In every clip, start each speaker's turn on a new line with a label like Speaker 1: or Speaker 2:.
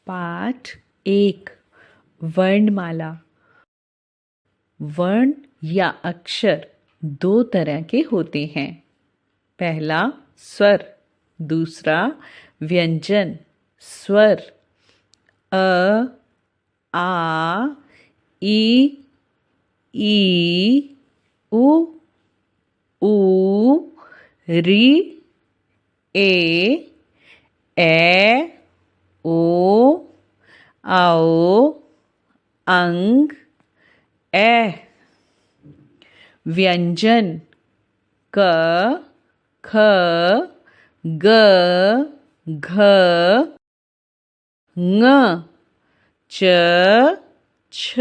Speaker 1: पाठ 1 वर्णमाला। वर्ण या अक्षर दो तरह के होते हैं। पहला स्वर, दूसरा व्यंजन स्वर। अ, आ, ई, उ, री, ए, ओ, आओ, अंग, ए। व्यंजन क, ख, ग, घ, ङ, च, छ,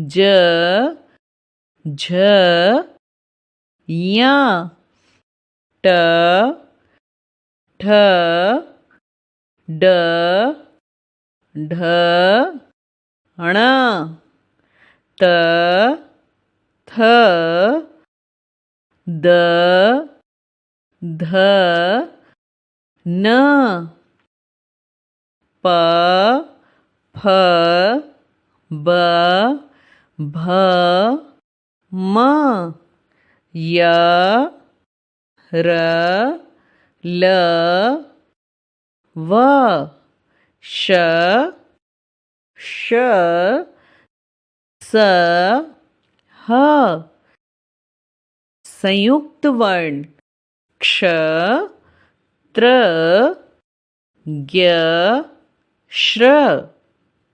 Speaker 1: ज, झ, ञ, ट, ठ, ड, ढ, ण, त, थ, द, ध, न, प, फ, ब, भ, म, य, र, ल, व, श, श, स, ह। संयुक्त वर्ण क्ष, त्र, ज्ञ, श्र।